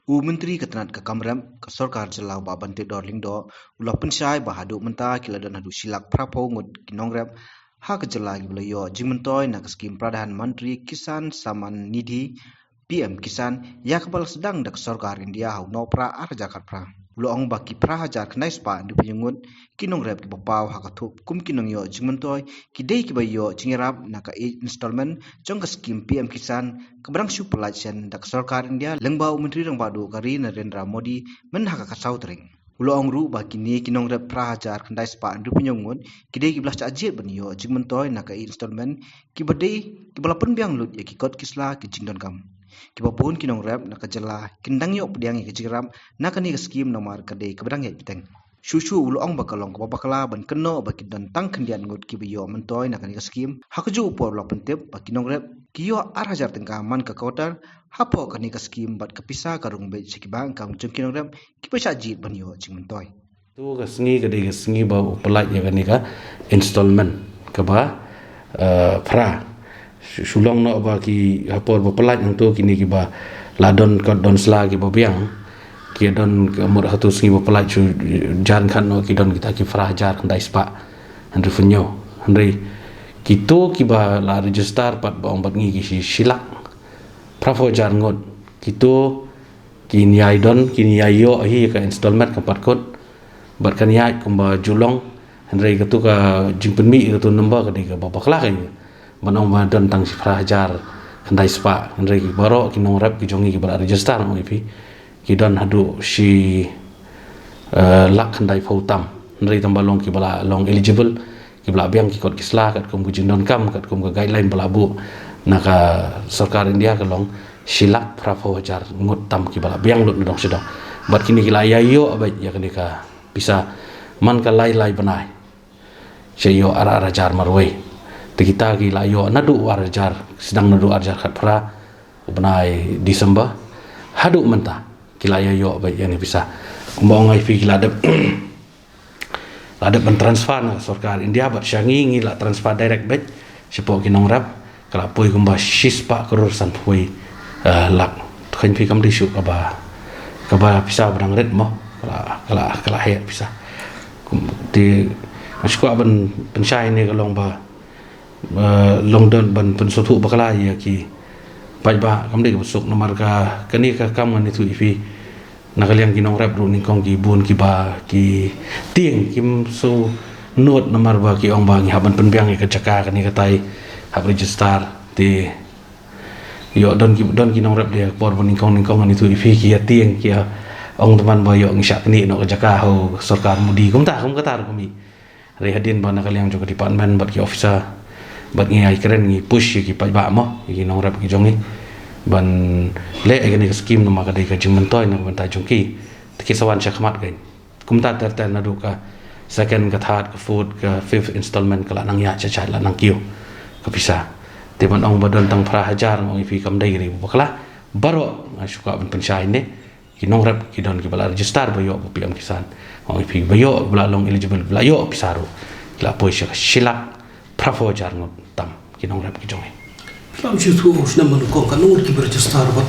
U Menteri Ketenat ke Kamram ke Sorkar Jelau ba Bantik Dorling do ulah pensyai ba haduk menta kila dan hadu silak prapo ngut kinongrem ha ke jelai belayo jimentoy nak skim Pradhan Menteri Kisan Saman Nidhi PM Kisan ya kepala sedang dak Sorkar India hau no pra arjakat pra ulang baki pra hajar kenai spa di penyengut kinongrem ki bapau ha kathuk kum kinongyo jimentoy kidei ki bayo jingirap nak installment jong ke skim PM Kisan keberang syu pelajan dak Sorkar India lengbau Menteri Rang Badu Kari Narendra Modi men haka kasau tering ulang ru ba kini kinongrem pra hajar kendai spa di penyengut kidei ki belas ajib benyo jimentoy nak installment ki badei ki balapan biang lut ya ki kot kisla ki jingdon kam kibapun kinong rap nak jela kindang yok pediang ke jiram nak ni ke skim nomor kade keberang ya piteng susu ulang bakalong ke babakala ban keno baki dan tang kendian ngut kibiyo mentoy nak ni ke skim hakju por lok pentep baki nong rap kiyo ar hajar tengka man ke kotar hapo kani ke skim bat kepisa karung be sikibang kang jeng kinong rap kipasa jit ban yo jing mentoy tu ke sengi ba pelaj ya kani ka installment ke ba pra sulong no ba ki hapor ba pelaj untuk kini ki ba ladon ka don sla ki ba biang ki don amur satu sengi ba pelaj jan kan no ki don kita ki fra jar kan dai spa andre funyo andre kito ki ba la register pat ba ombat ngi ki silak pravo jar ngot kito kini ai don kini ayo hi ka installment ka pat kot bat kan ya kumba julong andre katu ka jingpen mi katu number ka de ka ba bakla ka banong ba don tang fra hajar kandai spa andre ki baro ki nong rap ki jongi ki ba register no ipi ki don hadu si lak kandai fautam andre tambalong ki bala long eligible ki bala biang ki kot kisla kat kum ku jindon kam kat kum ka guideline bala bu naka Sorkar India ka long silak prapo hajar ngut tam ki bala biang lut dong sedang bat kini ki la yo abai ya kani ka bisa man ka lai banai cheyo ara jar marwei kita ki la yo nadu arjar sedang nadu arjar khat pra banai Disember hadu menta ki la yo abai yani bisa kumbang ai fi ki ladep ladep transfer na Sorkar India bat syangi ngi la transfer direct bet sipo ki nong rap kala poi kumba shispa kror san poi lak khan fi kam disu kaba bisa barang red mo kala he bisa di masku aban pensyai ni kalong ba long don ban pensutu bakala ya ki pai ba kam de busuk nomor ka kani ka kam ngani tu ifi nakaliang kinong rap ru ning kong ki bun ki ba ki tieng kim so not nomor ba ki ong ba ngi haban penbiang ke jaka kani ka tai hab register ti yo don kinong rap dia por ning kong ngani tu ifi ki ya tieng ki ong teman ba yo ngi syak ni no jaka ho Sorkar Mudi kum kata kami rehadin ba nakaliang juga department bat ki officer bat ngi ai keren ngi push ki pai ba mo ki nong rap ki jongi ban le ai ni skim no maka dai ka jimentoy na ban ta jongki ki sawan chakmat gain kum ta ter na du ka second ka third ka fourth ka fifth installment ka nang ya cha la nang kiu ka bisa te ban ong badon tang pra hajar mo fi kam dai ri bakla baro suka ban pensyai ne ki nong rap ki don ki bala register ba yo PM Kisan ong fi ba yo bala long eligible bala yo pisaru la poi silak pravo jar ngot tam kinong rap ki jongi Kalau situ usna menukong kanur ki berjastar bat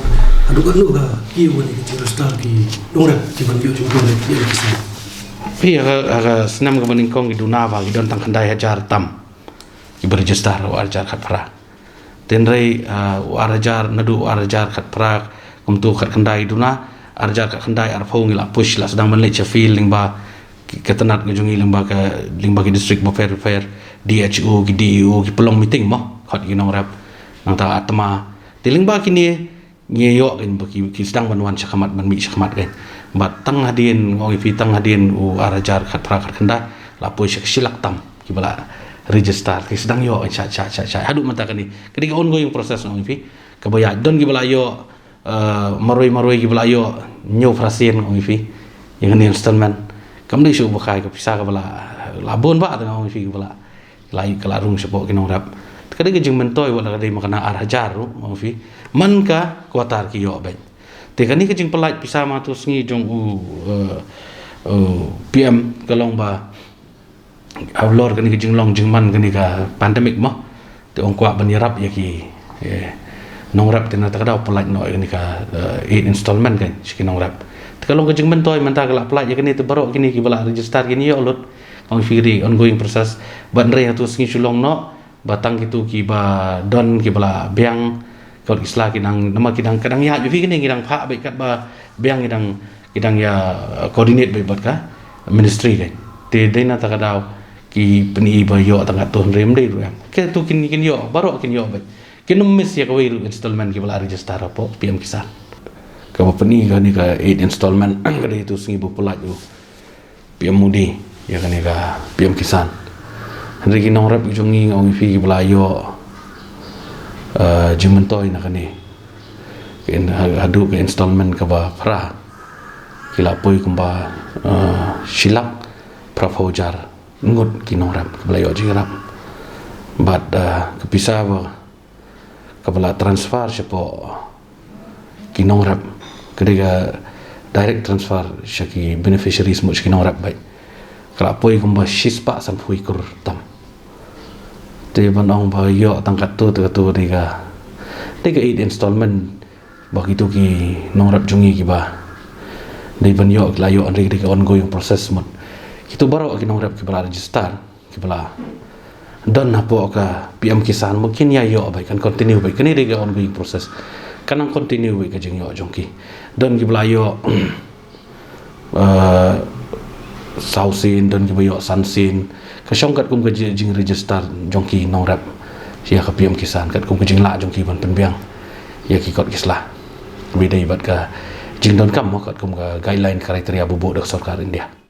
adu kan nuga ki woni ki berjastar ki dongre ki ban yo jumbo le ki kisan pi aga senam ka baning kong ki duna ba ki don tang kandai hajar tam ki berjastar wa arjar khat pra tenrei arjar nadu arjar khat pra kum tu khat kandai duna arjar khat kandai arfo ngi la push la sedang menle chafil lingba ketenat ngejungi lingba ki district mo fair DHO ki DEO ki pelong meeting mo khat ki nong rap nang ta atma tiling ba kini ngeyo kan baki ki sedang banwan syakamat ban mi syakamat kan bat tang hadin ngi fi tang hadin u arajar khat pra khat kanda la poi silak tam ki bala register ki sedang yo cha hadu mata kani kini ongoing process ngi fi kabaya don ki bala yo maroi ki bala yo nyo frasen ngi fi yang ni installment kam ni su bakai ka pisa ka bala labon ba ta ngi fi bala lai kelarung sebok ki nong rap kadang jeng mentoy wala kadang makana arhajar ru fi man ka kuatar ki yo ben te kani ke jeng pelaj pisa ma tu sngi jong PM kalong ba aulor kani ke jeng long jeng man kani ka pandemic mo te ong kwa ban yarap ya ki nongrap tina tak ada pelaj no ini ka 8 installment kan siki nongrap kalau ke jeng mentoi mentah kelak pelaj kan itu baru kini ki bala register kini yo lut kong figure ongoing proses ban re tu singi sulong no batang gitu ki ba don ki bala biang kalau islah kidang nama kidang kadang ya ju kini kidang phak baik kat ba biang kidang ya coordinate baik bat ka ministry kan te dena tak ada ki peni ba yo tangkat tuhn rem dei ru ke tu kini yo baru kini yo baik kini miss ya kau installment ki bala register apa PM Kisan kau peni kan ni ka 8 installment kada itu 1000 pelaj tu PM Mudi ya kan ni ka PM Kisan hari ki nongrap jungi ngau fi ki bala yo jimentoi nak ni hadu ke installment ka ba pra kila poi kumba silak prafojar ngut ki nongrap bala yo jirap but kepisa ba kabala transfer siapa kinongrap kedega direct transfer syaki beneficiaries mu kinongrap baik kalau poi kumba shispa sampui kur tam te banong ba yo tangkat tu diga 8 installment begitu ki nongrap jungi ki ba dei ban yo layo andri ongoing proses mut itu baru ki nongrap ki bala register ki bala dan apa ka PM Kisan mungkin ya yo baik kan continue baik kini dia ongoing proses kanang continue baik ka jeng yo jongki dan ki belayo sausin dan ki bayo sansin ka syongkat kum ka jeng register jongki nongrap sia ka PM Kisan kat kum ka jeng la jongki ban penbiang ya ki kot kislah beda ibat ka jeng don kam kat kum ka guideline kriteria bubuk dak sarkar India